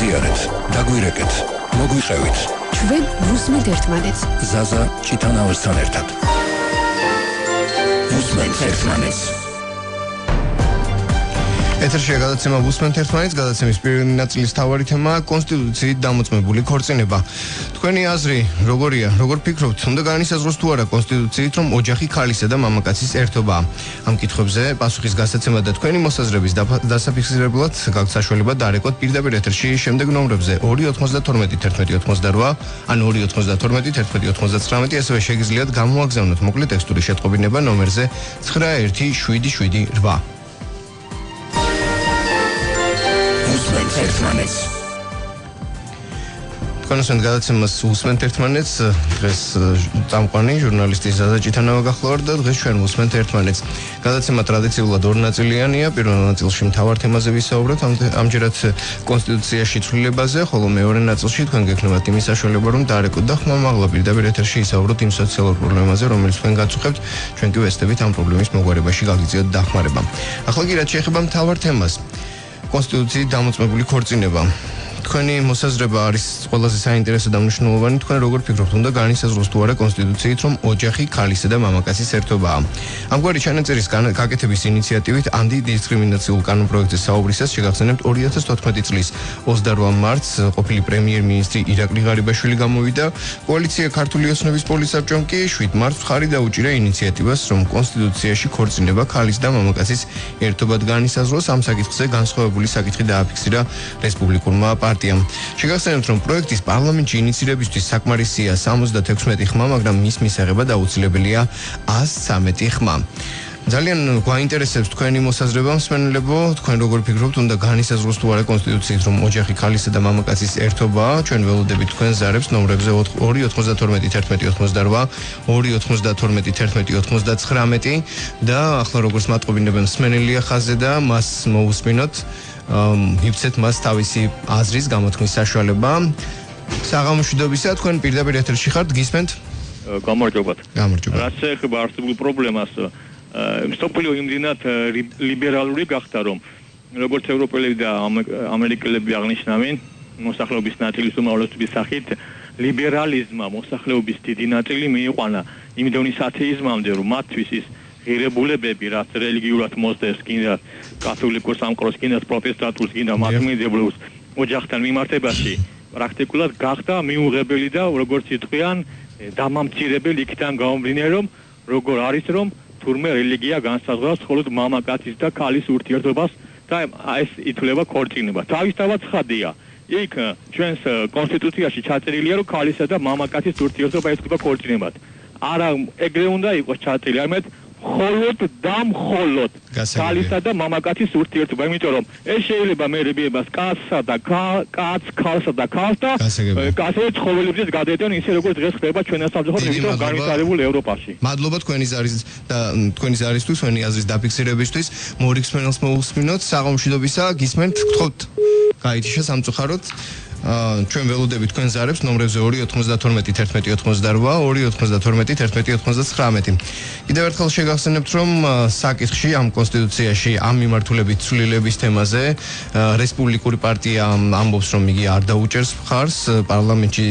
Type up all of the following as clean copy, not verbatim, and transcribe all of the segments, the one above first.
გაგვიზიარეთ, დაგვირეკეთ, მოგვიყევით. ჩვენ ვუსმენთ ერთმანეთს. ზაზა ჩიტანავასთან ერთად. ვუსმენთ ერთმანეთს. ეთერშია გადაცემა ვუსმენთ ერთმანეთს, გადაცემის პირველი ნაწილის მთავარი თემაა კონსტიტუციით დამოწმებული ქორწინება. თქვენი აზრი როგორია? როგორ ფიქრობთ, უნდა განისაზღვროს თუ არა კონსტიტუციით, რომ ოჯახი ქალისა და მამაკაცის ერთობაა? ამ კითხვებზე პასუხის გასაცემად და თქვენი მოსაზრების დასაფიქსირებლად გაქვთ საშუალება დარეკოთ პირდაპირ ეთერში შემდეგ ნომრებზე 292 11 88, ან 292 11 99, ასევე შეგიძლიათ გამოაგზავნოთ მოკლე ტექსტური შეტყობინება ნომერზე 917778. ერთმანეთს. კონსტიტუციით გადაცემას ვუსმენთ ერთმანეთს, დღეს წამყვანი ჟურნალისტი ზაზა ჩიტანავა გახლავართ და დღეს ჩვენ ვუსმენთ ერთმანეთს. გადაცემა ტრადიციულად ორ ნაწილიანია. პირველ ნაწილში მთავარ თემაზე ვისაუბრებთ, ამჯერად კონსტიტუციაში ცვლილებაზე, ხოლო მეორე ნაწილში თქვენ გექნებათ იმის საშუალება, რომ დარეკოთ და ხმამაღლა პირდაპირ ეთერში ისაუბროთ იმ სოციალურ პრობლემაზე, რომელიც თქვენ გაწუხებთ, ჩვენ კი ვესწრებით ამ პრობლემის მოგვარებაში გაგიწიოთ დახმარება. ახლა კი რაც შეეხება მთავარ თემას. კონსტიტუციით დამოწმებული ქორწინება. თქვენი მოსაზრება არის ყველაზე საინტერესო და მნიშვნელოვანი. თქვენ როგორ ფიქრობთ, უნდა განისაზღვროს თუ არა კონსტიტუციით, რომ ოჯახი ქალისა და მამაკაცის ერთობაა? ამგვარი ჩანაწერის გაკეთების ინიციატივით ანტიდისკრიმინაციულ კანონპროექტზე საუბრისას შეგახსენებთ 2014 წლის 28 მარტს ყოფილი პრემიერ-მინისტრი ირაკლი ღარიბაშვილი გამოვიდა. კოალიცია ქართული ოცნების პოლისაბჭომ კი 7 მარტს მხარი დაუჭირა ინიციატივას, რომ კონსტიტუციაში ქორწინება ქალის და მამაკაცის ერთობად განისაზღვროს. ამ საკითხზე განსხვავებული საკითხი დააფიქსირა რესპუბლიკურმა შეგახსენებთ, რომ პროექტის პარლამენტში ინიცირებისთვის საკმარისია 76 ხმა, მაგრამ მის მისაღებად აუცილებელია 113 ხმა. ძალიან გვაინტერესებს თქვენი მოსაზრება, მსმენელებო, თქვენ როგორ ფიქრობთ, უნდა განისაზღვროს თუ არა კონსტიტუციით, რომ ოჯახი ქალისა და მამაკაცის ერთობაა? ჩვენ ველოდებით თქვენ ზარებს ნომრებზე 292 11 88, 292 11 99 და ახლა როგორც მატყობინებენ მსმენელია ხაზზე და მას მოусმინოთ. მივცეთ მას თავისი აზრის გამოთქმის საშუალება. საღამოშვიდობისა, თქვენ პირდაპირ ეთერში ხართ, გისმენთ? გამარჯობათ. გამარჯობა. რაც ეხება არსებულ პრობლემას, მსოფლიო იმდენად ლიბერალური გახდა, რომ როგორც ევროპელები და ამერიკელები აღნიშნავენ, მოსახლეობის ნაწილის უმრავლესობის სახით ლიბერალიზმმა მოსახლეობის დიდი ნაწილი მიიყვანა იმ დონის ათეიზმამდე, რომ მათთვის ის ღირებულებები, რაც რელიგიურად მოსდევს, კიდე კათოლიკურ სამყაროს, კიდე პროტესტანტულს, კიდე მართლმადიდებლებს ოჯახთან მიმართებაში პრაქტიკულად გახდა მიუღებელი და როგორც იტყვიან, დამამცირებელი იქიდან გამომდინარე, რომ როგორ არის, რომ თურმე რელიგია განსაზღვრავს მხოლოდ მამაკაცის და ქალის ურთიერთობას და ეს ითვლება ქორწინება. თავისთავად ცხადია. იქ ჩვენს კონსტიტუციაში ჩაწერილია, რომ ქალისა და მამაკაცის ურთიერთობა ეთქვა ქორწინებად. არა, ეგრე უნდა იყოს ჩაწერილი, ამეთ მხოლოდ და მხოლოდ ქალისა და მამაკაცის ურთიერთობა, იმიტომ რომ ეს შეიძლება მერებიებას კაცსა და ქალსა და ქალს და ასევე ცხოველებზეც გადაეტენ ისე როგორც დღეს ხდება ჩვენს სამწუხაროდ, იმიტომ განვითარებულ ევროპაში. მადლობა თქვენი ზარის და თქვენი ზარისთვის, თქვენი აზრის დაფიქსირებისთვის. მორიგს მენელს მოусმინოთ, საღამოშვიდობისა, გისმენთ, გთხოვთ გაითიშა სამწუხაროდ. ჩვენ ველოდებით თქვენ ზარებს ნომრებზე 292 11 88, 292 11 99. კიდევ ერთხელ შეგახსენებთ, რომ საკითხში ამ კონსტიტუციაში ამ მიმართულებით ცვლილების თემაზე რესპუბლიკური პარტია ამბობს, რომ იგი არ დაუჭერს მხარს პარლამენტში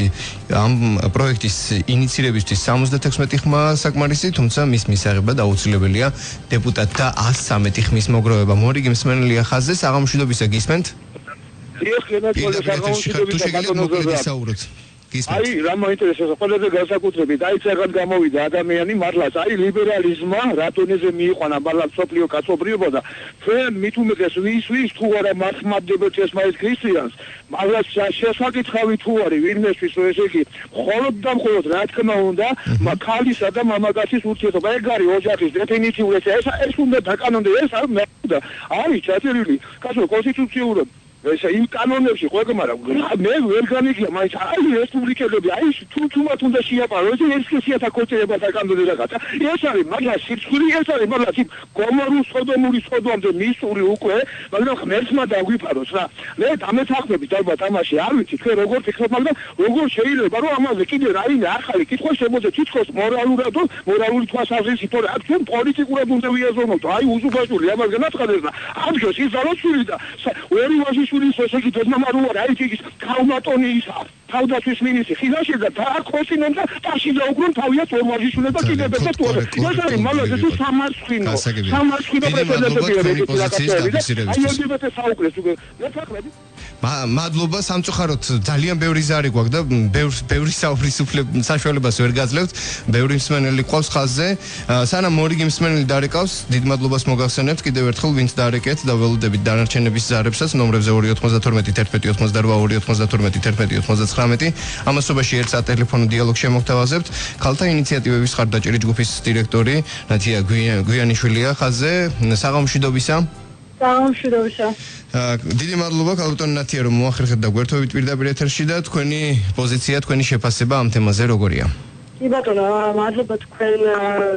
ამ პროექტის ინიცირებისთვის 76 ხმა საკმარისი, თუმცა მის მისაღებად აუცილებელია დეპუტატთა 113 ხმის მოგროვება. მორიგი მსმენელია ხაზზე, საღამოშვიდობისა, გისმენთ? აი, რა მოინტერესებს ყველაზე განსაკუთრებით, აი წეგან გამოვიდა ადამიანი მართლაც, აი ლიბერალიზმმა რატონეზე მიიყვანა მართლაც სოფლიო კაცობრიობა და ჩვენ მით უმეტეს ვის თუ არა მართლმადიდებელს ესმაის ქრისტიანს, მართლაც შესაკითხავი თუ არის ვინმესთვის, რომ ესე იგი მხოლოდ და მხოლოდ რა თქმა უნდა ქალისა და მამაკაცის ურთიერთობა, ეგ არის ოჯახის დეფინიციული, ეს უნდა დაკანონდეს, ეს არის ჩაწერილი კაცო კონსტიტუციურად. ეს იმ კანონებში ხო ეგ, მაგრამ მე ვერ განიგია, მაინც აი რესპუბლიკელები, აი თუ მათ უნდა შეაპაროს, ეს შეათა ქორწინება საკანონო რაღაცა. ეს არის მაგას სიცხვილი, ეს არის მაგას იმ გომორუს სოდომური სოდომამდე მისური უკვე, მაგრამ ღმერთმა დაგვიფაროს რა. მე დამეთანხმებით ალბათ ამაში არ ვიცი, თქვენ როგორ ფიქრობთ, მაგრამ როგორ შეიძლება რომ ამაზე კიდე რაიმე ახალი კითხვა შემოძე თითქოს მორალური თვალსაზრისით, თორე აქ ჩვენ პოლიტიკურად უნდა ვიაზროთ, აი უზუბაშვილი ამას განაცხადეს და ამჟამად ის ძალოშვილი და ორი ვაჟი ივანიშვილის ესე იგი დედმამარუ არა ის ის ქალმატონი ისა თავდაცვის მინისტრი ხილაშე და დააქოსინონ და ტაშიზე უგრუნ თავია თორმაჟიშვილს და კიდევ და თუ ეს არის მალაზე თუ სამარცხინო პრეზიდენტები აი LGBT საუბრებს უკვე მეთახრები მადლობა სამწუხაროდ ძალიან ბევრი ზარი გვაქვს და ბევრი საუბრის საშუალებას ვერ გაძლევთ ბევრი მსმენელი ყავს ხაზზე სანამ მორიგი მსმენელი დარეკავს დიდ მადლობას მოგახსენებთ კიდევ ერთხელ ვინც დარეკეთ და ველოდებით დანარჩენების ზარებსაც ნომრებზე 292 11 92 11 ამასობაში ერთ სატელეფონო დიალოგ შემოგთავაზებთ ქალთა ინიციატივების ხარდაჭერი ჯგუფის დირექტორი ნათია გვიანიშვილია ხაზზე საღამოშიდობისა დიდი მადლობა ქალბატონ ნათია რომ მოახერხეთ და გვერდობით პირდაპირ ეთერში და თქვენი პოზიცია თქვენი შეფასება ამ თემაზე როგორია კი ბატონო მადლობა თქვენ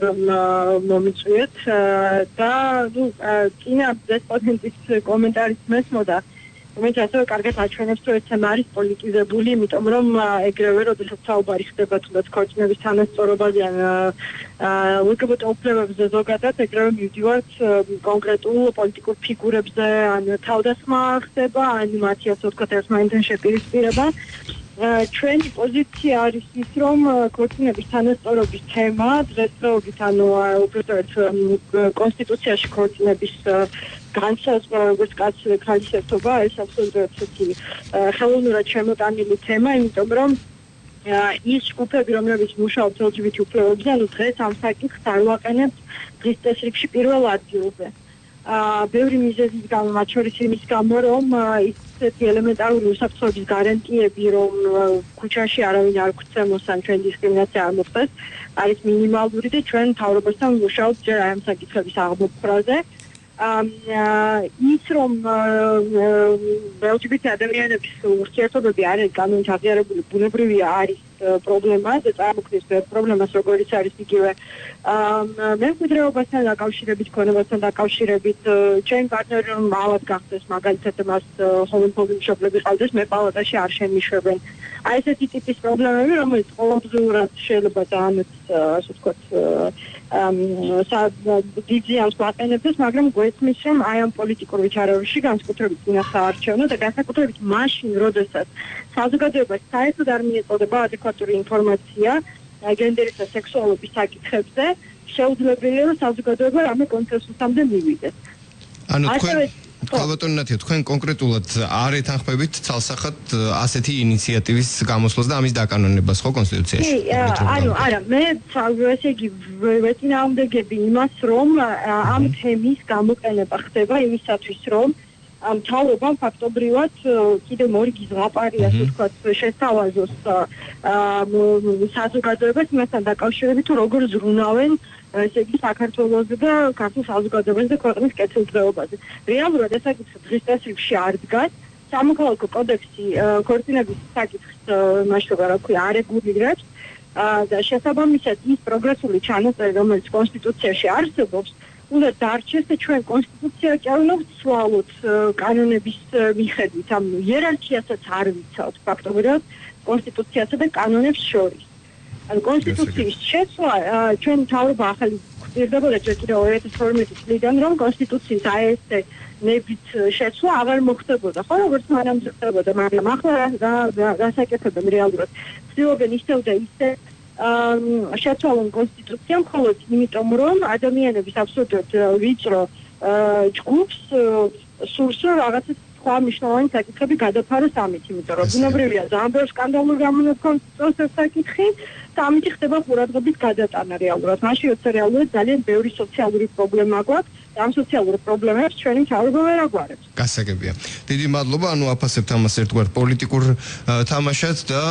რომ მომიწვიეთ და კინა დესპოტის კომენტარიც მესმოდა რომელიც ასევე კარგად აჩვენებს რომ ეს თემა არის პოლიტიზებული იმიტომ რომ ეგრევე როდესაც საუბარი ხდება თუნდაც ქორწინების თანასწორობაზე ან LGBT უფლებებზე ზოგადად ეგრევე მივდივართ კონკრეტულ პოლიტიკურ ფიგურებზე ან თავდასხმა ხდება ან მათი ასე ვთქვათ ერთმანეთთან შეპირისპირება ჩვენი პოზიცია არის ის რომ ქორწინების თანასწორობის თემა დღესდღეობით ანუ უბრალოდ კონსტიტუციაში ქორწინების განსაზღვრა როგორც კაცი ქალის ერთობა ეს აბსოლუტურად ცოტი ხელოვნურად შემოტანილი თემა იმიტომ რომ ის ჯგუფები რომლებიც მუშაობთ LGBT უფლებებზე ანუ დღეს ამ საკითხს არ ვაყენებთ დღის წესრიგში პირველ ადგილზე ბევრი მიზეზის გამო მათ შორის იმის გამო რომ ისეთი ელემენტარული უსაფრთხოების გარანტიები რომ ქუჩაში არავინ არ გვცემოს ან ჩვენ დისკრიმინაცია არ მოხდეს არის მინიმალური და ჩვენ მთავრობასთან ვმუშაობთ ჯერ ამ საკითხების აღმოფხვრაზე ის რომ LGBT ადამიანების ურთიერთობები არის კანონით აღიარებული ბუნებრივია არის პრობლემა და წარმოქმნის პრობლემას როგორც არის იგივე მემკვიდრეობასთან დაკავშირებით ქონებასთან დაკავშირებით ჩემი პარტნიორი რომ მალად გახდეს მაგალითად მას ჰომოფობი მშობლები ყავდეს მე პალატაში არ შემიშვებენ აი ესეთი ტიპის პრობლემები რომელიც ყოველდღიურად შეიძლება ძალიან ასე ვთქვათ დიდზიანს გვაყენებდეს, მაგრამ გვესმის, რომ აი ამ პოლიტიკურ ვითარებაში განსაკუთრებით წინასაარჩევნო და განსაკუთრებით მაშინ, როდესაც საზოგადოებას საერთოდ არ მიეწოდება ადეკვატური ინფორმაცია გენდერის და სექსუალობის საკითხებზე, შეუძლებელია, რომ საზოგადოება რამე კონსენსუსამდე მივიდეს. ანუ ქალბატონ ნათია, თქვენ კონკრეტულად არ ეთანხმებით ცალსახად ასეთი ინიციატივის გამოსვლას და ამის დაკანონებას ხო კონსტიტუციაში? კი, არა, მე ესე იგი ვეწინააღმდეგები იმას, რომ ამ თემის გამოყენება ხდება იმისათვის, რომ მთავრობამ ფაქტობრივად კიდევ მორიგი ზღაპარი ასე ვთქვათ შესთავაზოს საზოგადოებას იმასთან დაკავშირებით, თუ როგორ ზრუნავენ ესე იგი საქართველოს და ქართულ საზოგადოებაზე და ქვეყნის კეთილდღეობაზე. რეალურად ეს საკითხი დღის წესრიგში არ დგას. სამოქალაქო კოდექსი ქორწინების საკითხს მასშტაბად რა ქვია არეგულირებს და შესაბამისად ის პროგრესული ჩანაწერი რომელიც კონსტიტუციაში არსებობს უნდა დარჩეს და ჩვენ კონსტიტუცია ჭავლობთ სვავოთ კანონების მიხედვით ამ იერარქიასაც არ ვიცავთ ფაქტობრივად კონსტიტუციასა და კანონებს შორის. ან კონსტიტუციის შეცვლა ჩვენ მთავრობა ახალი გვერდებოდა ჯერ კიდევ 2012 წლიდან რომ კონსტიტუციის აესე ნებით შეცვლა აღარ მოხდებოდა ხო როგორც მანამდე ხდებოდა მაგრამ ახლა გასაკეთებენ რეალურად ცდილობენ ისევ და ისე შეცვალონ კონსტიტუცია მხოლოდ იმიტომ რომ ადამიანების აბსოლუტურად ვიწრო ჯგუფს სურს რომ რაღაცა სხვა მნიშვნელოვანი საკითხები გადაფაროს ამით იმიტომ რომ ბუნებრივია ძალიან ბევრი სკანდალური გამონაკლისს საკითხი და ამით ხდება ყურადღების გადატანა რეალურად მაშინ როცა რეალურად ძალიან ბევრი სოციალური პრობლემა გვაქვს და ამ სოციალურ პრობლემებს ჩვენი მთავრობა ვერ აგვარებს გასაგებია დიდი მადლობა ანუ აფასებთ ამას ერთგვარ პოლიტიკურ თამაშად და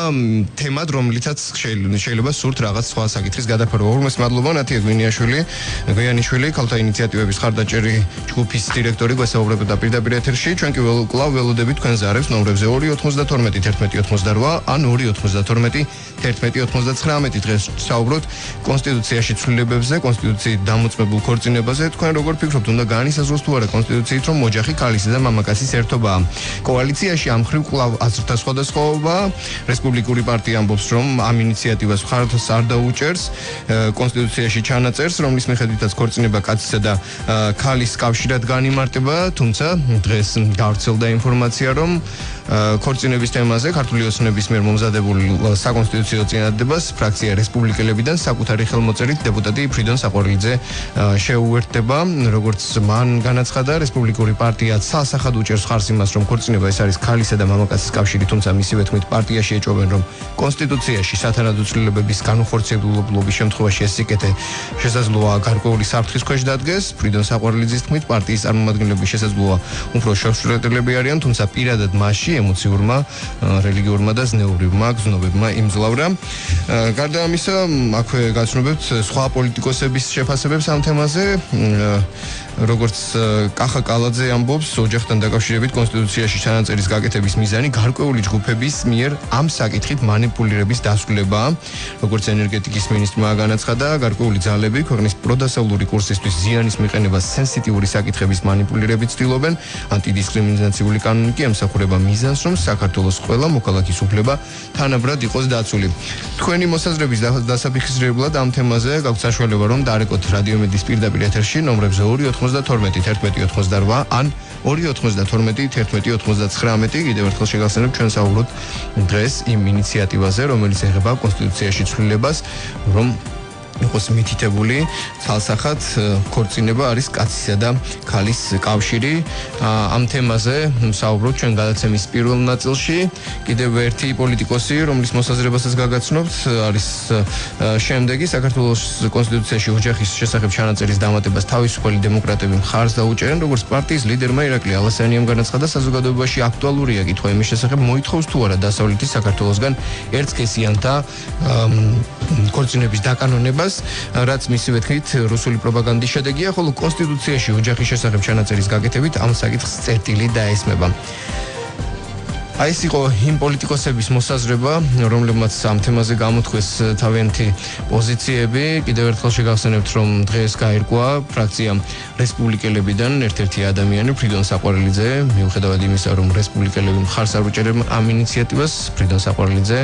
თემად რომლითაც შეიძლება სურთ რაღაც სხვა საკითხის გადაფარვა უღრმეს მადლობა ნათია გვიანიშვილი ქალთა ინიციატივების ხარდაჭერი ჯგუფის დირექტორი გვესაუბრებოდა პირდაპირ ეთერში ჩვენ კი კლავ ველოდებით თქვენ ზარებს ნომრებზე 292 1188 ან 292 1199 დღეს საუბრობთ კონსტიტუციაში ცვლილებებზე კონსტიტუციით დამოწმებულ ქორწინებაზე თქვენ როგორ ფიქრობთ უნდა განისაზღვროს თუ არა კონსტიტუციით რომ ოჯახი ქალისა და და მამაკაცის ერთობაა. კოალიციაში ამ მხრივ კვლავ აზრთა სხვადასხვაობაა. რესპუბლიკური პარტია ამბობს, რომ ამ ინიციატივას მხარდას არ დაუჭერს კონსტიტუციაში ჩანაწერს, რომლის მიხედვითაც ქორწინება კაცისა და ქალის კავშირად განიმარტება, თუმცა დღეს გავრცელდა ინფორმაცია, რომ ქორწინების თემაზე ქართული ოცნების მიერ მომზადებულ საკონსტიტუციო წინადადებას ფრაქცია რესპუბლიკელებიდან საკუთარი ხელმოწერით დეპუტატი ფრიდონ საყვარელიძე შეუერთდება. როგორც მან განაცხადა, რესპუბლიკური პარტია ცალსახად უჭერს ხარს იმას, რომ ქორწინება ეს არის ქალისა და მამაკაცის კავშირი, თუმცა მისივე თქმით პარტიაში ეჭვობენ, რომ კონსტიტუციაში სათანადო ცვლილებების განუხორციელებლობის შემთხვევაში ეს სიკეთე შესაძლოა გარკვეული საფრთხის ქვეშ დადგეს. ფრიდონ საყვარელიძის თქმით, პარტიის წარმომადგენლები შესაძლოა უფრო შეუსრულებელი არიან, თუმცა პირადად მასში ემოციურმა, რელიგიურმა და ზნეობრივმა გზნობებმა იმძლავრა. გარდა ამისა, აქვე გაცნობებთ სხვა პოლიტიკოსების შეფასებებს ამ თემაზე. როგორც კახა კალაძე ამბობს, ოჯახთან დაკავშირებით კონსტიტუციაში ჩანაწერის გაკეთების მიზანი გარკვეული ჯგუფების მიერ ამ საკითხით манипуლირების დასრულებაა. როგორც ენერგეტიკის მინისტრმა განაცხადა, გარკვეული ძალები ქვეყნის პროდასავლური კურსისთვის ზიანის მიყენებას სენსიტიური საკითხების манипуლირებით ცდილობენ. ანტიდისკრიმინაციული კანონი კი ემსახურება მიზანს, რომ საქართველოს ყველა მოქალაქის უფლება თანაბრად იყოს დაცული. თქვენი მოსაზრების დასაფიქსირებლად ამ თემაზე გაქვთ საშუალება, რომ დაარეკოთ რადიომედის პირდაპირ ეთერში ნომრებზე 292-11-88 ან 292-11-99. კიდევ ერთხელ შეგახსენებ, ჩვენ საუბრობთ დღეს იმ ინიციატივაზე, რომელიც ეხება კონსტიტუციაში ცვლილებას, რომ იყოს მითითებული ცალსახად ქორწინება არის კაცისა და ქალის კავშირი. ამ თემაზე საუბრობთ ჩვენ გადაცემის პირველ ნაწილში. კიდევ ერთი პოლიტიკოსი, რომლის მოსაზრებასაც გაგაცნობთ, არის შემდეგი. საქართველოს კონსტიტუციაში ოჯახის შესახებ ჩანაწერის დამატებას თავისუფალი დემოკრატები მხარს დაუჭერენ, როგორც პარტიის ლიდერმა ირაკლი ალასიანიამ განაცხადა, საზოგადოებაში აქტუალურია კითხვა იმის შესახებ, მოითხოვს თუ არა დასავლეთის საქართველოსგან ერთსქესიანთა ქორწინების დაკანონებას, რაც მისივე თქმით რუსული პროპაგანდის შედეგია, ხოლო კონსტიტუციაში ოჯახის შესახებ ჩანაწერის გაკეთებით ამ საკითხს წერტილი დაესმება. აი ეს იყო იმ პოლიტიკოსების მოსაზრება, რომლებმაც ამ თემაზე გამოთქვეს თავიანთი პოზიციები. კიდევ ერთხელ შეგახსენებთ, რომ დღეს გაირკვა ფრაქცია რესპუბლიკელებიდან ერთ-ერთი ადამიანი, ფრიდონ საყვარელიძე, მიუხედავად იმისა, რომ რესპუბლიკელები მხარს არ უჭერენ ამ ინიციატივას, ფრიდონ საყვარელიძე,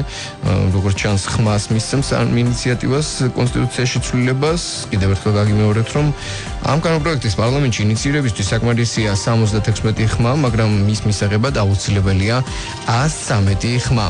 როგორც ჩანს, ხმას მისცემს ამ ინიციატივას კონსტიტუციაში ცვლილებას. კიდევ ერთხელ გაგიმეორებთ, რომ ამ კანონპროექტის პარლამენტში ინიცირებისთვის საკმარისია 76 ხმა, მაგრამ მის მისაღებად აუცილებელია 113 ხმა.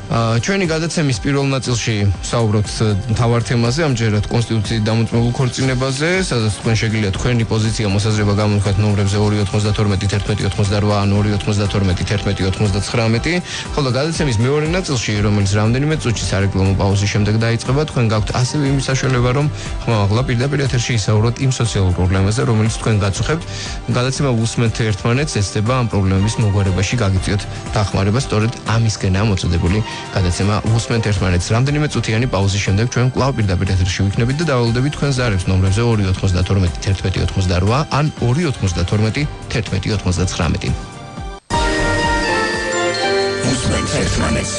ჩვენი გადაცემის პირველ ნაწილში საუბრობთ მთავარ თემაზე, ამჯერად კონსტიტუციით დამოწმებულ ქორწინებაზე, სადაც თქვენ შეგიძლიათ თქვენი პოზიცია მოსაზრება გამოთქვათ ნომრებზე 292-11-88 ან 292-11-99, ხოლო გადაცემის მეორე ნაწილში, რომელიც რამდენიმე წუთში სარეკლამო პაუზის შემდეგ დაიწყება, თქვენ გაქვთ ასევე იმის საშუალება, რომ ხმამაღლა პირდაპირ ეთერში ისაუბროთ იმ სოციალურ პრობლემაზე, რომელიც თქვენ გაწუხებთ. გადაცემა უსმენთ ერთმანეთს, ეცდება ამ პრობლემების მოგვარებაში გაგიწიოთ დახმარება, სწორედ ამისკენაა მოწოდებული გადაცემა უსმენთ ერთმანეთს. რამდენიმე წუთიანი პაუზის შემდეგ ჩვენ კვლავ პირდაპირ ეთერში ვიქნებით და დავალდებით თქვენ ზარებს ნომრებზე 292-11-11-88 ან 292-11-11-99. უსმენთ ერთმანეთს.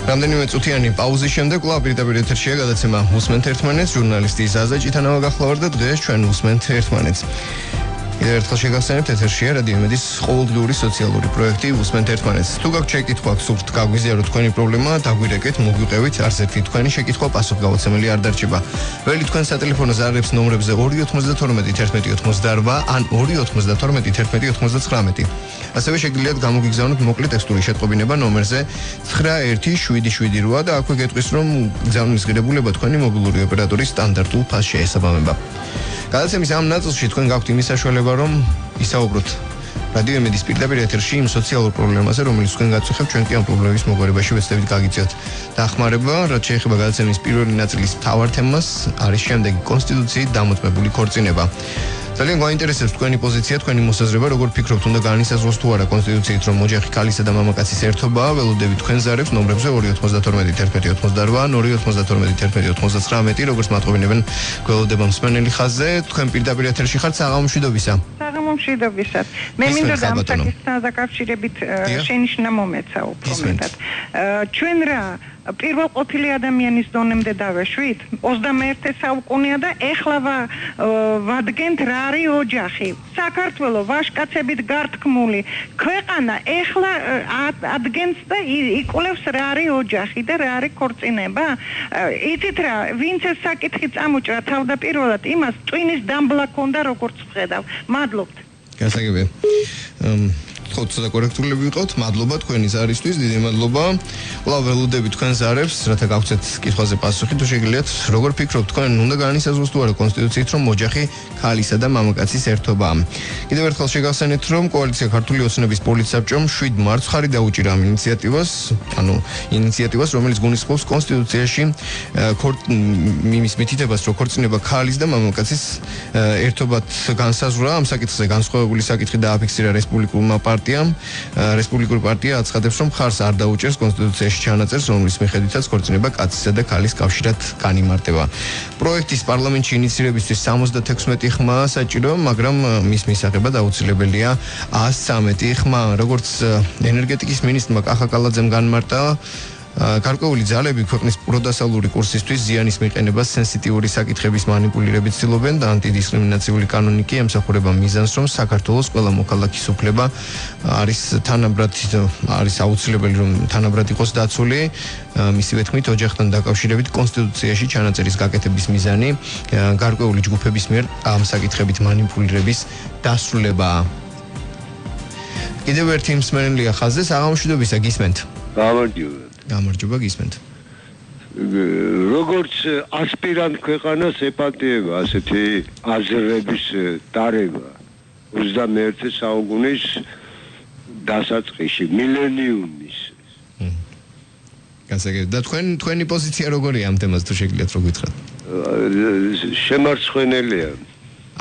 რამდენიმე წუთიანი პაუზის შემდეგ კვლავ პირდაპირ ეთერშია გადაცემა უსმენთ ერთმანეთს. ჟურნალისტი ზაზა ჭიტანავა გახლავართ და დღეს ჩვენ უსმენთ ერთმანეთს. კიდევ ერთხელ შეგახსენებთ, ეთერშია რადიომედის ყოველდღიური სოციალური პროექტი უსმენთ ერთმანეთს. თუ გაქვთ შეკითხვა, გსურთ გაგვიზიაროთ თქვენი პრობლემა, დაგვირეკეთ, მოგვიყევით, არც ერთი თქვენი შეკითხვა პასუხგავოცემელი არ დარჩება. ველი თქვენ სატელეფონო ზარებს ნომრებზე 292-11-88 ან 292-11-99. ასევე შეგიძლიათ გამოგიგზავნოთ მოკლე ტექსტური შეტყობინება ნომერზე 9178 და აქვე გეტყვის, რომ გზავნის ღირებულება თქვენი მობილური ოპერატორის სტანდარტულ ფასს შეესაბამება. გადაცემის ამ ნაწილში თქვენ გაქვთ იმის საშუალება, რომ ისაუბროთ რადიომედის პირდაპირ ეთერში იმ სოციალურ პრობლემაზე, რომელიც თქვენ გაწუხებთ, ჩვენ კი ამ პრობლემის მოგვარებაში ვეცდებით გაგიწიოთ დახმარება. რაც შეეხება გადაცემის პირველი ნაწილის მთავარ თემას, არის შემდეგი: კონსტიტუციით დამოწმებული ქორწინება. ძალიან გვაინტერესებს თქვენი პოზიცია, თქვენი მოსაზრება, როგორ ფიქრობთ, უნდა განისაზღვროს თუ არა კონსტიტუციით, რომ ოჯახი ქალისა და მამაკაცის ერთობაა. ველოდებით თქვენ ზარებს ნომრებზე 292-11-11 ან 292-11-99, როგორც მათყობინებენ გველოდება მსმენელი ხაზზე. თქვენ პირდაპირ ეთერში ხართ, საღამომშვიდობისა. საღამომშვიდობისა. მე მინდოდა ამ საკითხთან დაკავშირებით შენიშვნა მომეცა უფრო მეტად. ჩვენ რა პირველ ყოფილი ადამიანის დონემდე დავეშვით 21 საუკუნეა და ეხლა ვადგენთ რა არის ოჯახი საქართველოს ვაჟკაცებით გართქმული ქვეყანა ეხლა ადგენს და იკვლევს რა არის ოჯახი და რა არის ქორწინება იცით რა ვინც ეს საკითხი წამოჭრა თავდაპირველად იმას ტვინის დამბლა ქონდა როგორც ვხედავ მადლობთ გასაგებია ცოტა კორექტულები ვიყავთ მადლობა თქვენის არისთვის დიდი მადლობა ყველა ველოდები თქვენ ზარებს რათა გავცეთ კითხვაზე პასუხი თუ შეგიძლიათ როგორ ფიქრობთ თქვენ უნდა განისაზღვროს თუ არა კონსტიტუციით რომ ოჯახი ქალისა და მამაკაცის ერთობაა კიდევ ერთხელ შეგახსენეთ რომ კოალიცია ქართული ოცნების პოლიტსაბჭომ 7 მარტს ხარი დაუჭირა ამ ინიციატივას რომელიც გულისხმობს კონსტიტუციაში იმის მითითებას რომ ქორწინება ქალის და მამაკაცის ერთობად განსაზღვრა ამ საკითხზე განსხვავებული საკითხი დააფიქსირა რესპუბლიკური პარტია აცხადებს რომ ხარს არ დაუჭერს კონსტიტუციაში ჩანაწერს რომლის მიხედვითაც ქორწინება კაცისა და ქალის კავშირად განიმარტება პროექტის პარლამენტში ინიცირებისთვის 76 ხმა საჭირო მაგრამ მის მისაღებად აუცილებელია 113 ხმა როგორც ენერგეტიკის მინისტრმა კახა კალაძემ განმარტა გარკვეული ძალები ქვეყნის პროდასალური კურსისთვის ზიანის მიყენებას სენსიტიური საკითხების მანიპულირებით ცდილობენ და ანტიდისკრიმინაციული კანონი კი ემსახურება მიზანს რომ საქართველოს ყველა მოქალაქის უფლება არის აუცილებელი რომ თანაბრად იყოს დაცული მისივე თქმით ოჯახთან დაკავშირებით კონსტიტუციაში ჩანაწერის გაკეთების მიზანი გარკვეული ჯგუფების მიერ ამ საკითხებით მანიპულირების დასრულებაა კიდევ ერთი მსმენელია ხაზზე საღამოშვიდობისა გისმენთ გამარჯობა გისმენთ როგორც ასპირანტ ქვეყანას ეპატიება ასეთი აზრების დარება 21 საუკუნის დასაწყისში მილენიუმის გასაგებია და თქვენი პოზიცია როგორია ამ თემაზე თუ შეგიძლიათ რო გითხრათ შემარცხვენელია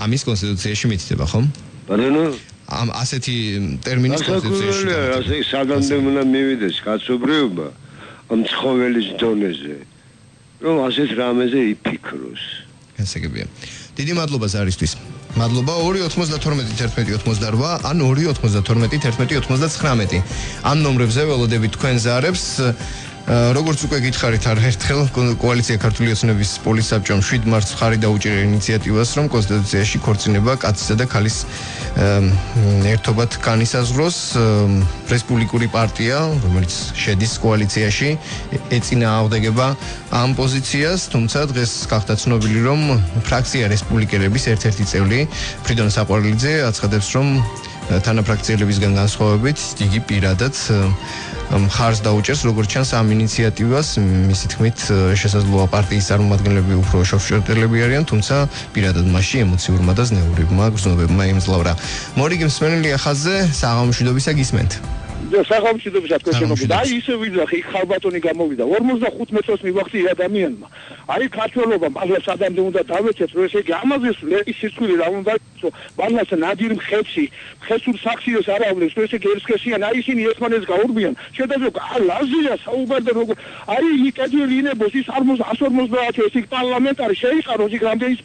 ამის კონსტიტუციაში მითითება ხომ ბატონო ამ ასეთი ტერმინის კონსტიტუციაში ასე საგამდე უნდა მივიდეს კაცობრიობა ამ ცხოველის დონეზე რომ ასეთ რამეზე იფიქროს გასაგებია დიდი მადლობა ზარისთვის მადლობა 2921188 ან 2921199 ამ ნომრებზე ველოდებით თქვენ ზარებს როგორც უკვე გითხარით ერთხელ კოალიცია ქართული ოცნების პოლიტსაბჭომ 7 მარტს ხარი დაუჭირა ინიციატივას რომ კონსტიტუციაში ქორწინება კაცისა და ქალის ერთობად განისაზღვროს რესპუბლიკური პარტია რომელიც შედის კოალიციაში ეწინააღმდეგება ამ პოზიციას თუმცა დღეს გახდა ცნობილი რომ ფრაქცია რესპუბლიკელების ერთ-ერთი წევრი ფრიდონ საყვარლიძე აცხადებს რომ თანაფრაქციელებისგან განსხვავებით იგი პირადად ხარს დაუჭერს როგორც ჩანს ამ ინიციატივას მისი თქმით შესაძლოა პარტიის წარმომადგენლები უფრო შორშორტელები არიან თუმცა პირადად მასში ემოციურმა და ზნეულურმა გრძნობებმა იმძლავრა მორიგი მსმენელია ხაზზე საღამოშვიდობისა გისმენთ საღამოშვიდობისა თქვენობა და ისე ვიძახი ხალბატონი გამოვიდა 45 მეტროს მივახცი ადამიანმა აი ქართველობა მაგას ადამიანი უნდა დავეცეთ რომ ესე იგი ამაზე სიცხვილი რა უნდა ბალანს ნადირ ხესურ საქსიოს არავლებს რომ ესე იგი ერისქესიან აი ისინი ერთმანეთს გაურბიან შედარება ლაზია საუბარდა როგორ აი იკედელი ინებოს ის 150 ეს პარლამენტარი შეიყაროს იქ რამდენი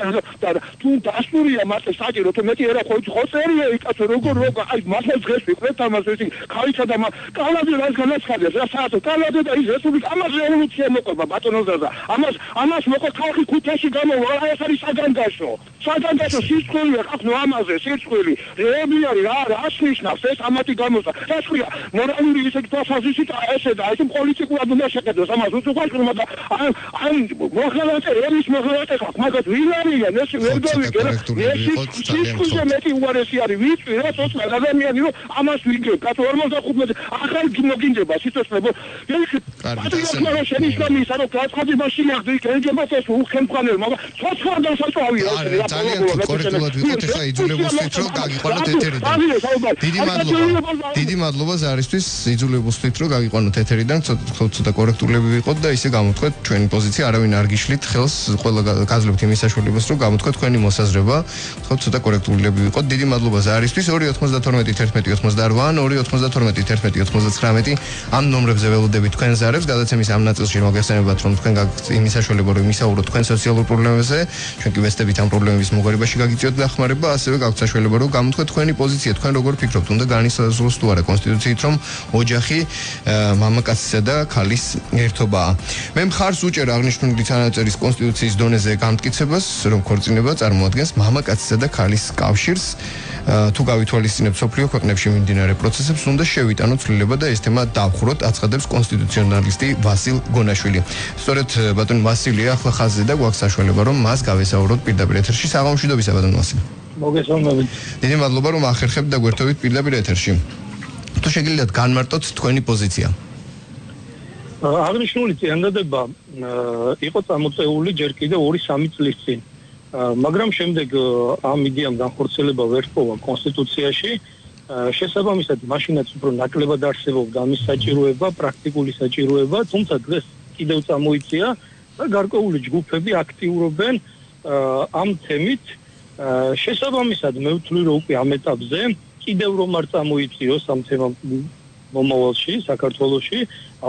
და თუ დასტურია მარტო საჭირო თუ მეტი ერა ხო წერია იკაცო როგორ აი მართლა დღეს ვიყრეთ ამას ესე ქალიცა და კალაძე რას განაცხადებს რა საათო კალაძე და ის რესპუბლიკა ამას რევოლუცია მოყვება ბატონოზადა ამას მოყვა ხალხი ქუთაში გამოვა აი ეს არის საგანგაშო სიცხვილია ხახნო ამაზე სიცხვილი რეები არის რა ნიშნავს ეს ამათი გამოსა დასხია მორალური ისე თვალსაზრისით ესე და აი პოლიტიკურად უნდა შეხედოს ამას უცხოაშვილმა და აი მოხალატე ერის მოხალატე ხალხ მაგათ ვინ არიან ეს ვერ გავიგე რა ეს სიცხვილზე მეტი უარესი არის ვიცი რა თორე ადამიანი რომ ამას ვიგებ კაცო 45 ახალ გინდება სიცოცხლებო ეს პატრიოტმა შენიშნა მისა რომ გაცხადებაში მაღდი ეგებათ ეს უხელმხანელ მაგრამ ცოცხლადან საწავი რა ძალიან კორექტულად ვიყოთ ახლა იძულებულებით რომ გაგიყვანოთ ეთერიდან დიდი მადლობა ზარისთვის იძულებულებით რომ გაგიყვანოთ ეთერიდან ცოტა კორექტულები ვიყოთ და ისე გამოთქვეთ ჩვენი პოზიცია არავინ არ გიშლით ხელს ყველა გაძლევთ იმის საშუალებას რომ გამოთქვეთ თქვენი მოსაზრება ცოტა კორექტულები ვიყოთ დიდი მადლობა ზარისთვის 2921188 ან 292 11-99 ამ ნომრებზე ველოდებით თქვენ ზარებს გადაცემის ამ ნაწილში მოგეხსენებათ რომ თქვენ გაქვთ იმის საშუალება რომ ისაუბროთ თქვენ სოციალურ პრობლემებზე ჩვენ კი ვესწრებით ამ პრობლემების მოგვარებაში გაგიწიოთ დახმარება ასევე გაქვთ საშუალება რომ გამოთქვეთ თქვენი პოზიცია თქვენ როგორ ფიქრობთ უნდა განისაზღვროს თუ არა კონსტიტუციით რომ ოჯახი მამაკაცისა და ქალის ერთობაა მე მხარს უჭერ აღნიშნული თანაწერის კონსტიტუციის დონეზე გამტკიცებას რომ ქორწინება წარმოადგენს მამაკაცისა და ქალის კავშირს თუ გავითვალისწინებთ სოფლიო ქვეყნებში მიმდინარე პროცესებს უნდა შევიტანოთ ცვლილება და ეს თემა დავხუროთ აცხადებს კონსტიტუციონალისტი ვასილ გონაშვილი სწორედ ბატონი ვასილია ახლა ხაზზე და გვაქვს საშუალება რომ მას გავესაუბროთ პირდაპირ ეთერში საღამომშვიდობისა ბატონ ვასილი მოგესალმებით დიდი მადლობა რომ ახერხებთ და გვერდობით პირდაპირ ეთერში თუ შეგიძლიათ განმარტოთ თქვენი პოზიცია აღნიშნული წინადადება იყო წამოწეული ჯერ კიდევ 2-3 წლის წინ მაგრამ შემდეგ ამ იდეამ განხორციელება ვერ ჰპოვა კონსტიტუციაში შესაბამისად მაშინაც უფრო ნაკლებად არსებობდა ამის საჭიროება პრაქტიკული საჭიროება თუმცა დღეს კიდევ წამოიწია და გარკვეული ჯგუფები აქტიურობენ ამ თემით შესაბამისად მე ვთვლი რომ უკვე ამ ეტაპზე კიდევ რომ არ წამოიწიოს ამ თემამ მომავალში საქართველოში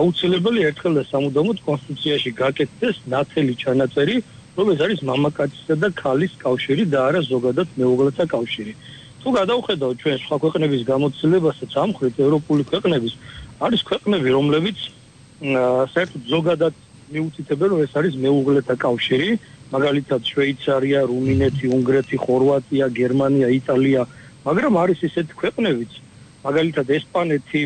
აუცილებელი ერთხელ და სამუდამოდ კონსტიტუციაში გაკეთდეს ნათელი ჩანაწერი რომ ეს არის მამაკაცისა და ქალის კავშირი და არა ზოგადად მეუღლეთა კავშირი. თუ გადავხედავთ ჩვენ სხვა ქვეყნების გამოცდილებასაც ამ ხრით ევროპული ქვეყნების არის ქვეყნები რომლებიც საერთოდ ზოგადად მიუთითებენ რომ ეს არის მეუღლეთა კავშირი, მაგალითად შვეიცარია, რუმინეთი, უნგრეთი, ხორვატია, გერმანია, იტალია, მაგრამ არის ისეთი ქვეყნებიც, მაგალითად ესპანეთი,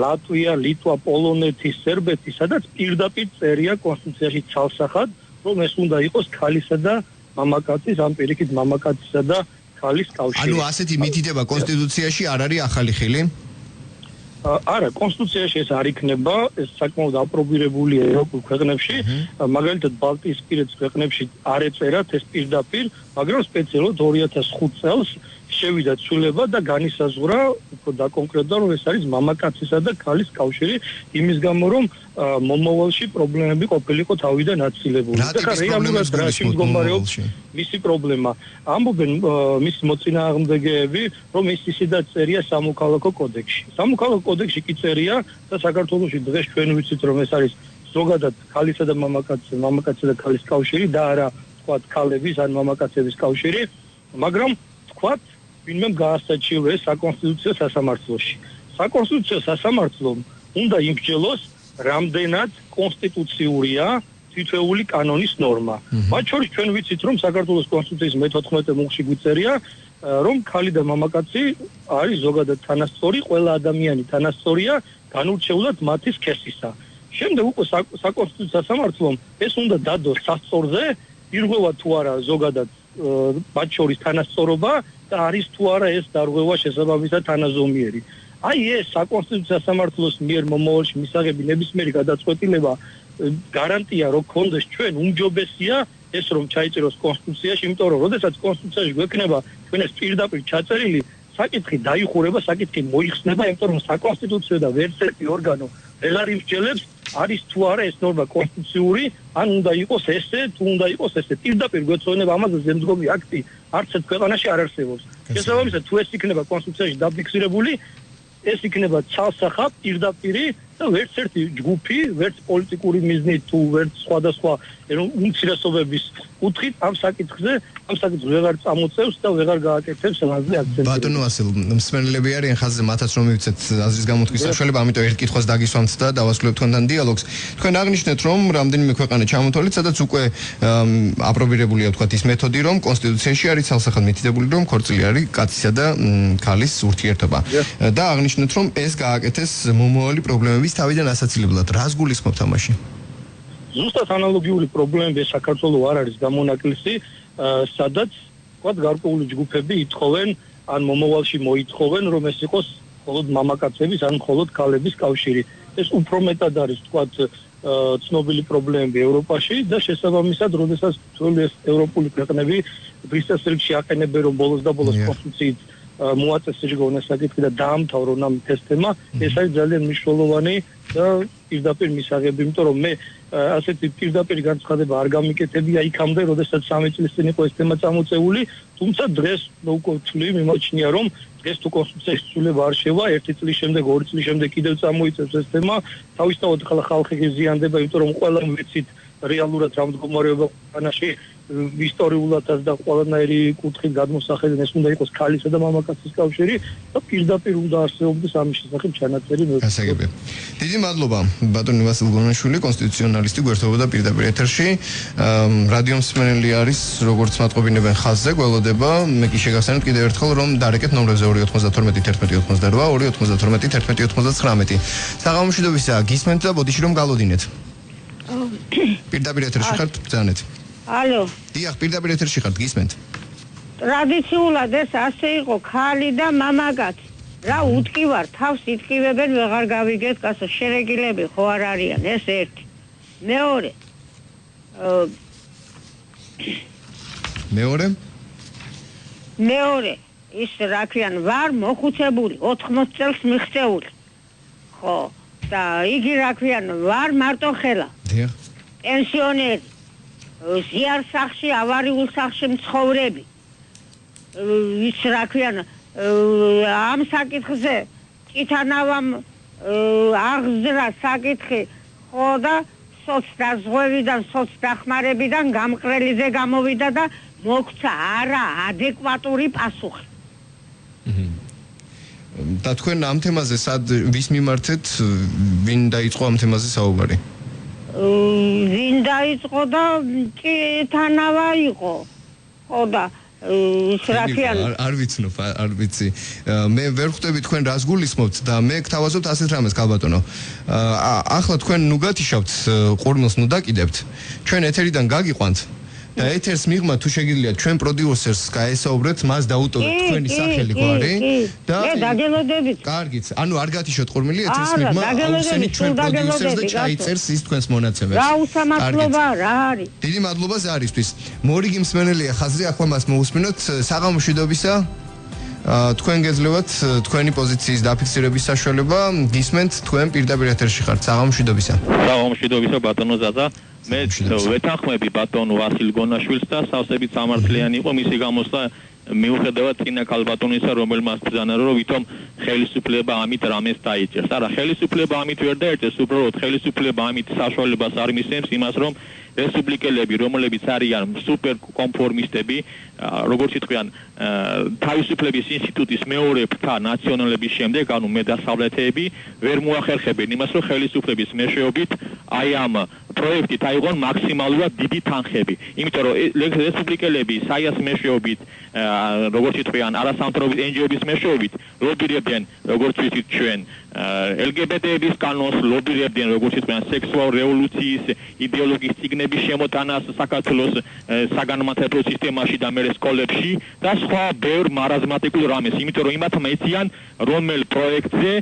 ლატვია, ლიტვა, პოლონეთი, სერბეთი, სადაც პირდაპირ წერია კონსტიტუციაში ცალსახად რომ ეს უნდა იყოს ქალისა და მამაკაცის, ამ პირიქით მამაკაცისა და ქალის კავშირი. ანუ ასეთი მითითება კონსტიტუციაში არ არის ახალი ხილი? არა, კონსტიტუციაში ეს არ იქნება, ეს საკმაოდ აპრობირებულია ევროპულ ქვეყნებში, მაგალითად ბალტიისპირეთის ქვეყნებში არ ეწერათ ეს პირდაპირ, მაგრამ სპეციალურად 2005 წელს შევიდა ცვლილება და განისაზღვრა უფრო დაკონკრეტდა რომ ეს არის მამაკაცისა და ქალის კავშირი იმის გამო რომ მომავალში პრობლემები ყოფილიყო თავიდან აცილებული და რეალურად რაში მდგომარეობს მისი პრობლემა ამბობენ მის მოწინააღმდეგეები რომ ის ისედაც წერია სამოქალაქო კოდექსში სამოქალაქო კოდექსში კი წერია და საქართველოში დღეს ჩვენ ვიცით რომ ეს არის ზოგადად ქალისა და მამაკაცისა და ქალის კავშირი და არა თქვათ ქალების ან მამაკაცების კავშირი მაგრამ თქვათ ვინმე გაასაჩივრე საკონსტიტუციო სასამართლოში. საკონსტიტუციო სასამართლომ უნდა იმსჯელოს, რამდენად კონსტიტუციურია თითოეული კანონის ნორმა. მათ შორის ჩვენ ვიცით, რომ საქართველოს კონსტიტუციის მე-14 მუხლში გვიწერია, რომ ქალი და მამაკაცი არის ზოგადად თანასწორი, ყველა ადამიანი თანასწორია, განურჩევლად მათი სქესისა. შემდეგ უკვე საკონსტიტუციო სასამართლომ ეს უნდა დადოს სასწორზე, ირღვევა თუ არა ზოგადად მათ შორის თანასწორობა და არის თუ არა ეს დარღვევა შესაბამისად თანაზომიერი. აი ეს საკონსტიტუციო სასამართლოს მიერ მომავალში მისაღები ნებისმიერი გადაწყვეტილება გარანტია რომ კონდეს ჩვენ უმჯობესია ეს რომ ჩაიწეროს კონსტიტუციაში, იმიტომ რომ როდესაც კონსტიტუციაში გვექნება ჩვენ ეს პირდაპირ ჩაწერილი საკითხი დაიხურება, საკითხი მოიხსნება, იმიტომ რომ საკონსტიტუციო და ვერცერთი ორგანო ვეღარ იმსჯელებს არის თუ არა ეს ნორმა კონსტიტუციური, ან უნდა იყოს ესე, თუ უნდა იყოს ესე. პირდაპირ გვეცოდება ამაზე ზემდგომი აქტი არც ერთ ქვეყანაში არ არსებობს. შესაბამისად, თუ ეს იქნება კონსტიტუციაში დაფიქსირებული, ეს იქნება ცალსახა პირდაპირი და ვერც ერთი ჯგუფი, ვერც პოლიტიკური მიზნით თუ ვერც სხვადასხვა უმცირესობების კუთხით ამ საკითხზე ვეღარ წამოწევს და ვეღარ გააკეთებს ამაზე აქცენტი. ბატონო ვასილ, მსმენელები არიან ხაზზე, მათაც რომ მივცეთ აზრის გამოთქმის საშუალება, ამიტომ ერთ კითხვას დაგისვამთ და დავასრულებთ თქვენთან დიალოგს. თქვენ აღნიშნეთ, რომ რამდენიმე ქვეყანა ჩამოთვალეთ, სადაც უკვე აპრობირებულია თქვათ ის მეთოდი, რომ კონსტიტუციაში არის ცალსახად მითითებული, რომ ქორწილი არის კაცისა და ქალის ურთიერთობა. და აღნიშნეთ, რომ ეს გააკეთეს მომავალი პრობლემების თავიდან ასაცილებლად. რას გულისხმობთ ამაში? ზუსტად ანალოგიური პრობლემები საქართველოს არ არის გამონაკლისი, სადაც თქვათ გარკვეული ჯგუფები ითხოვენ ან მომავალში მოითხოვენ რომ ეს იყოს მხოლოდ მამაკაცების ან მხოლოდ ქალების კავშირი. ეს უფრო მეტად არის თქვათ ცნობილი პრობლემები ევროპაში და შესაბამისად, როდესაც თვითონ ეს ევროპული ქვეყნები ბრისტესელში აყენებენ რომ ბოლოს და ბოლოს კონსტიტუციით მოაწესრიგო უნესაკითხი და დაამთავრო ამ თემა, ეს არის ძალიან მნიშვნელოვანი და პირდაპირ მისაღები, იმიტომ რომ მე ასეთი პირდაპირ განცხადება არ გამიკეთებია იქამდე, როდესაც 3 წლის წინ იყო ეს თემა წამოწეული, თუმცა დღეს უკვე ვთვლი, მიმოჩნია რომ დღეს თუ კონსტიტუციის ცვლილება არ შევა, 1 წლის შემდეგ, 2 წლის შემდეგ კიდევ წამოიწევს ეს თემა, თავისთავად ხალხი გიზიანდება, იმიტომ რომ ყველამ ვიცით რეალურად რა მდგომარეობა ქვეყანაში ისტორიულადაც და ყველანაირი კუთხით გადმოსახედენ ეს უნდა იყოს ქალისა და მამაკაცის კავშირი და პირდაპირ უნდა არსებობდეს ამის შესახებ ჩანაწერი გასაგებია. დიდი მადლობა ბატონი ვასილ გონაშვილი, კონსტიტუციონალისტი, გვერდთხოვდა პირდაპირ ეთერში. რადიო მსმენელი არის, როგორც მატყობინებენ ხაზზე, გველოდება. მე კი შეგახსენებთ კიდევ ერთხელ, რომ დარეკეთ ნომრებზე 292 11 88 292 11 99. საღამო მშვიდობისა, გისმენთ და ბოდიში რომ გალოდინეთ. პირდაპირ ეთერში ხართ, ბრძანეთ. ალო. დიახ, პირდაპირ ეთერში ხართ, გისმენთ. ტრადიციულად ეს ასე იყო, ქალი და მამაკაცი. რა უტკივარ, თავს იტკივებენ, ვეღარ გავიგეთ, კაცო, შერეგილები ხო არ არიან, ეს ერთი. მეორე, ის რა ქვიან, ვარ მოხუცებული, 80 წელს მიღწეული. ხო, და იგი რა ქვიან, ვარ მარტოხელა. დიახ. პენსიონერი. ზიარსახში, ავარიულ სახში მცხოვრები. ის რა ქვიან, ამ საკითხზე კითანავამ აღზრა საკითხი ხო და სოცდაზღვევიდან, სოცდახმარებიდან გამყრელიზე გამოვიდა და მოგვცა არა ადეკვატური პასუხი. და თქვენ ამ თემაზე სად ვის მიმართეთ, ვინ დაიწყო ამ თემაზე საუბარი? ვინ დაიწყო და კითანავა იყო. ხო და არ ვიცნობ, არ ვიცი. მე ვერ ხვდები თქვენ რას გულისხმობთ და მე გთავაზობთ ასეთ რამეს, ქალბატონო. ახლა თქვენ ნუ გათიშავთ, ყურმილს ნუ დაკიდებთ. ჩვენ ეთერიდან გაგიყვანთ და ეთერს მიღმა თუ შეგიძლია ჩვენ პროდიუსერს გაესაუბრეთ, მას დაუტოვეთ თქვენი სახელი გვარი და მე დაგელოდებით. კარგით, ანუ არ გათიშოთ ყურმილი ეთერს მიღმა, აუხსენით ჩვენ პროდიუსერს და ჩაიწერს ის თქვენს მონაცემებს. რა უსამართლობა რა არის? დიდი მადლობა ზარისთვის. მორიგი მსმენელია ხაზზე, ახლა მას მოусმინოთ. საღამო მშვიდობისა. თქვენ გეძლევათ თქვენი პოზიციის დაფიქსირების საშუალება, გისმენთ თქვენ პირდაპირ ეთერში ხართ. საღამო მშვიდობისა. საღამო მშვიდობისა ბატონო ზაზა. მე ვეთანხმები ბატონ ვასილ გონაშვილს და სავსებით სამართლიანი იყო მისი გამოსვლა მიუხედავად წინა ქალბატონისა, რომელმაც ბრძანა რომ ვითომ ხელისუფლება ამით რამეს დაიჭერს. არა, ხელისუფლება ამით ვერ დაიჭერს, უბრალოდ ხელისუფლება ამით საშუალებას არ მისცემს იმას, რომ რესპუბლიკელები, რომლებიც არიან სუპერ კონფორმისტები, როგორც იტყვიან, თავისუფლების ინსტიტუტის მეორე ფრთა ნაციონალების შემდეგ, ანუ მედასავლეთეები, ვერ მოახერხებენ იმას, რომ ხელისუფლების მეშვეობით აი ამ პროექტით აიღონ მაქსიმალურად დიდი თანხები. იმიტომ რომ რესპუბლიკელები საიას მეშვეობით, როგორც იტყვიან, არასამთავრობო NGO-ების მეშვეობით ლობირებდნენ, როგორც ვიცით ჩვენ, LGBT-ების კანონს ლობირებდნენ, როგორც იტყვიან, სექსუალურ რევოლუციის იდეოლოგიის ციგნების შემოტანას საქართველოს საგანმანათლებლო სისტემაში და მერე სკოლებში და სხვა ბევრ მარაზმატიკულ რამეს, იმიტომ რომ იმათმა ეციან, რომელ პროექტზე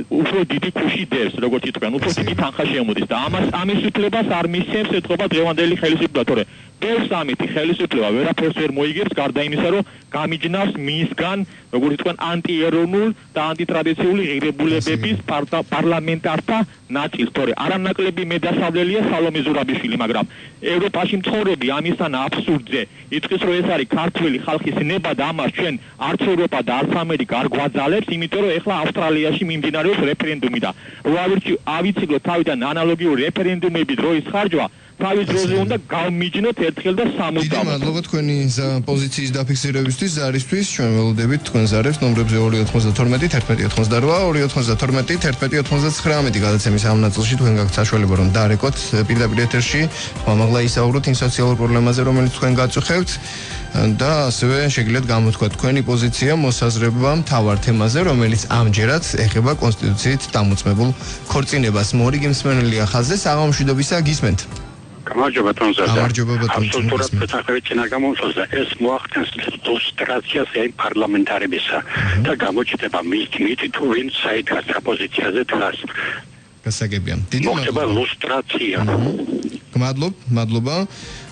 უფრო დიდი ქუში დევს, როგორც იტყვიან, უფრო დიდი თანხა შემოდის და ამის უფლებას არ მისცემს ეთყობა დღევანდელი ხელისუფლება, თორე ბევრს ამითი ხელისუფლება ვერაფერს ვერ მოიგებს, გარდა იმისა, რომ გამიჯნავს მისგან, როგორც იტყვიან, ანტიეროვნულ და ანტიტრადიციული ღირებულებების პარლამენტართა ნაწილს, თორე არანაკლები მედასავლელია სალომე ზურაბიშვილი, მაგრამ ევროპაში მცხოვრები ამისთან აბსურდზე იტყვის, რომ ეს არის ქართველი ხალხის ნება და ამას ჩვენ არც ევროპა და არც ამერიკა არ გვაძალებს, იმიტომ რომ ეხლა ავსტრალიაში მიმდინარეობს რეფერენდუმი და რო ავიცილოთ თავიდან ანალოგიური რეფერენდუმები დროის ხარჯვა თავის დროზე უნდა გავმიჯნოთ ერთხელ და სამუდამოდ. დიდი მადლობა თქვენი პოზიციის დაფიქსირებისთვის, ზარისთვის. ჩვენ ველოდებით თქვენ ზარებს ნომრებზე 292 11 88 292 11 99 გადაცემის ამ ნაწილში თქვენ გაქვთ საშუალება რომ დაარეკოთ პირდაპირ ეთერში, მომაღლა ისაუბროთ იმ სოციალურ პრობლემაზე, რომელიც თქვენ გაწუხებთ და ასევე შეგიძლიათ გამოთქვათ თქვენი პოზიცია მოსაზრება მთავარ თემაზე, რომელიც ამჯერად ეხება კონსტიტუციით დამოწმებულ ქორწინებას. მორიგი მსმენელია ხაზზე, საღამო მშვიდობისა, გისმენთ. გამარჯობა თონზადა. გამარჯობა ბატონო. აბსოლუტურად პეტრაკევიჩ ენა გამოსვლა ეს მოახდენს ლუსტრაციას აი პარლამენტარებისა და გამოჩნდება მითი თუ ვინ საერთოდ პოზიციაზე დგას. გასაგებია. დიდი მოგება ლუსტრაცია. მადლობა.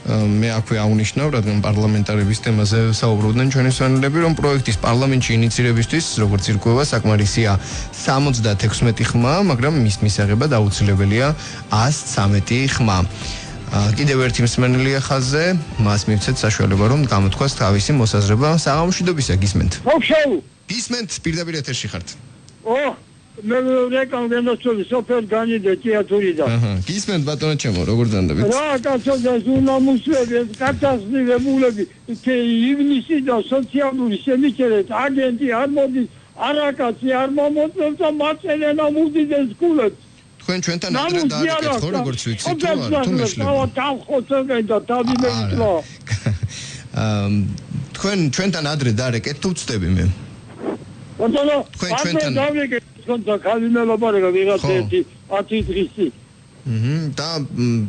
მე აქვე აღნიშნავ, რადგან პარლამენტარების თემაზე საუბრობდნენ ჩვენი მსმენელები, რომ პროექტის პარლამენტში ინიცირებისთვის, როგორც ირკვევა, საკმარისია 76 ხმა, მაგრამ მის მისაღებად აუცილებელია 113 ხმა. კიდევ ერთი მსმენელია ხაზზე, მას მივცეთ საშუალება, რომ გამოთქვას თავისი მოსაზრება საღამოშვიდობისა. გისმენთ? გისმენთ, პირდაპირ ეთერში ხართ. მე რეკომენდაცია სოფელ განიდე თეატრიდან. გისმენთ ბატონო ჩემო, როგორ ძანდებით? რა კაცო და ზურნალისტები, კატასტროფები, ივნისიდან სოციალური შემიჭერეთ, აგენტი არ მოდის, არაკაცი არ მომოწევს და მაწელენა მუდიდეს გულებს. თქვენ ჩვენთან ადრე დააკეთეთ ხო როგორც ვიცით თუ არა თუ მეშლები. დავხოცებენ და დავიმეწრო. თქვენ ჩვენთან ადრე დააკეთეთ თუ ვწდები მე? ბატონო, თქვენ ჩვენთან დავიკეთეთ და კალინელობარება ვიღაცეთი 10 დღისი. და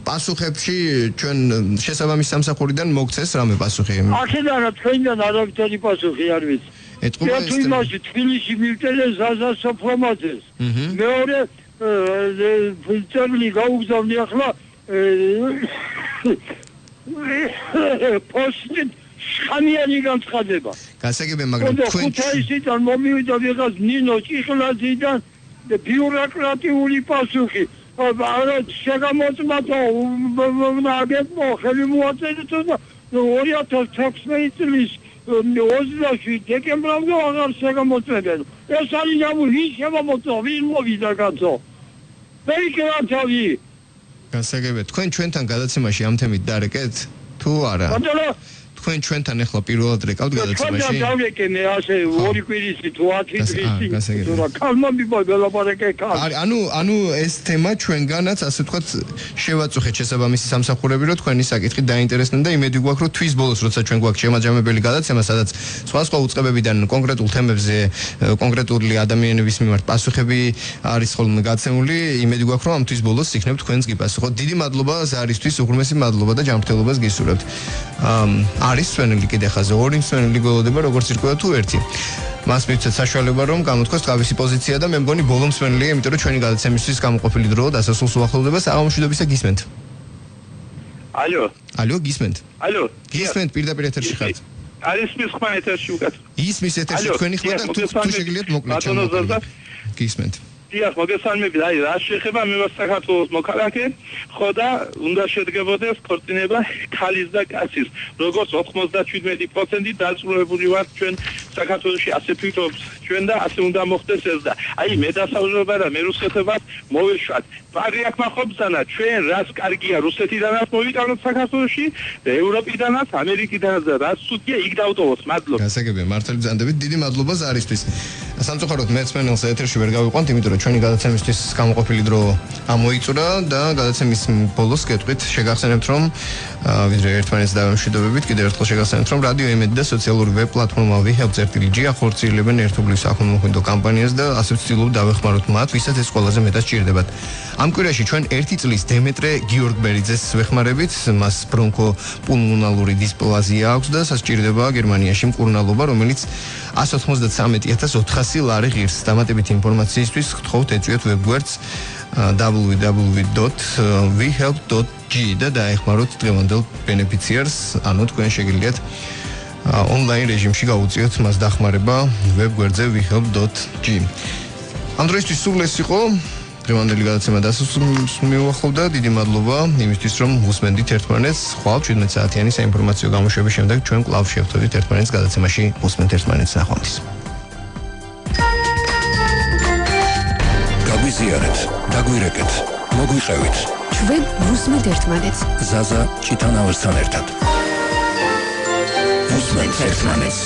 პასუხებში ჩვენ შესაბამის სამსახურიდან მოგცეს რამე პასუხი? აქედან თქვენიდან არავითარი პასუხი არ ვიცი. ეთქობა ეს იმაში თბილისში მივწერე ზაზა სოფრომაძეს. მეორე ფილტერი გაუგზავნი ახლა პოსტით ხამიანი განცხადება. გასაგებია, მაგრამ თქვენ ქუთაისიდან მომივიდა ვიღაც ნინო ჭიხლაძიდან ბიუროკრატიული პასუხი. არა შეგამოწმაო აგენტო ხელი მოაწერეთ და 2016 წლის 27 დეკემბრამდე აღარ შეგამოწმებენ. ეს არის ნამული შემოწმო ვინ მოვიდა კაცო. ვეიკრათავი. გასაგებია, თქვენ ჩვენთან გადაცემაში ამ თემით დაარეკეთ თუ არა? ბატონო თქვენ ჩვენთან ახლა პირველად რეკავთ გადაცემაში? თქვენ დავეკენე ასე 2 კვირისი თუ 10 დღისი. თუ რა კალმამიბა ველაპარაკე კალ. ანუ ეს თემა ჩვენგანაც ასე ვთქვათ შევაწუხეთ შესაბამისი სამსახურები, რომ თქვენი საკითხი დაინტერესდნენ და იმედი გვაქვს, რომ თვის ბოლოს როცა ჩვენ გვაქვს შემაჯამებელი გადაცემა, სადაც სხვა უწყებებიდან კონკრეტულ თემებზე კონკრეტული ადამიანების მიმართ პასუხები არის ხოლმე გაცემული, იმედი გვაქვს, რომ ამ თვის ბოლოს იქნებ თქვენს გიპასუხოთ. დიდი მადლობა ზარისთვის, უღრმესი მადლობა და ჯანმრთელობას გისურვებთ. არის მსმენელი კიდე ხაზე, 2 მსმენელი გველოდება, როგორც ირკვევა თუ 1. მას მივცეთ საშუალება, რომ გამოთქვას თავისი პოზიცია და მე მგონი ბოლო მსმენელია, იმიტომ რომ ჩვენი გადაცემისთვის გამოყოფილი დრო დასასრულს უახლოვდება. საღამოშვიდობისა გისმენთ? ალო, გისმენთ? გისმენთ, პირდაპირ ეთერში ხართ? არის მის ხმა ეთერში უკეთ. ისმის ეთერში თქვენი ხმა და თუ შეგიძლიათ მოკლედ ჩამოყალიბდეთ. გისმენთ? დიახ, მოგესალმებით. აი, რა შეეხება მე ვარ საქართველოს მოქალაქე, ხო და უნდა შედგებოდეს ქორწინება ქალის და კაცის. როგორც 97% დაწვრილებული ვართ ჩვენ საქართველოში, ასე ვფიქრობ ჩვენ და ასე უნდა მოხდეს ეს და აი მე დასაუბრება და მე რუსეთებად მოვეშვათ. პარი აქ მახობსანა ჩვენ რას კარგია რუსეთიდანაც მოვიტანოთ საქართველოში და ევროპიდანაც, ამერიკიდანაც და რაც სუქია იქ დავტოვოთ. მადლობა. გასაგებია, მართალი ბრძანდებით. დიდი მადლობა ზარისთვის. სამწუხაროდ მე მსმენელს ეთერში ვერ გავიყვანთ, იმიტომ რომ ჩვენი გადაცემისთვის გამოყოფილი დრო ამოიწურა და გადაცემის ბოლოს გეტყვით შეგახსენებთ, რომ ვიდრე ერთმანეთს დავემშვიდობებით, კიდევ ერთხელ შეგახსენებთ, რომ რადიო იმედი და სოციალური ვებ პლატფორმა WeHelp.gi ახორციელებენ ერთობლივ სახალხო კამპანიას და ასე ვცდილობ დავეხმაროთ მათ, ვისაც ეს ყველაზე მეტად სჭირდებათ. ამ კვირაში ჩვენ 1 წლის დემეტრე გიორგბერიძეს ვეხმარებით, მას ბრონქო პულმონალური დისპლაზია აქვს და სასჭირდება გერმანიაში მკურნალობა, რომელიც 193,400 ლარი ღირს. დამატებითი ინფორმაციისთვის გთხოვთ ეწვიოთ ვებგვერდს www.wehelp.gi და დაეხმაროთ დღევანდელ ბენეფიციარს, ანუ თქვენ შეგიძლიათ ონლაინ რეჟიმში გაუწიოთ მას დახმარება ვებგვერდზე wehelp.gi. ამ დროისთვის სულ ეს იყო დღევანდელი გადაცემა დასასრულს მიუახლოვდა. დიდი მადლობა იმისთვის, რომ უსმენდით ერთმანეთს. ხვალ 17 საათიანი საინფორმაციო გამოშვების შემდეგ ჩვენ კვლავ შევხვდებით ერთმანეთს გადაცემაში. უსმენთ ერთმანეთს ნახვამდის. გაგვიზიარეთ, დაგვირეკეთ, მოგვიყევით. ჩვენ უსმენთ ერთმანეთს. ზაზა ჭიტანაოსთან ერთად. უსმენთ ერთმანეთს.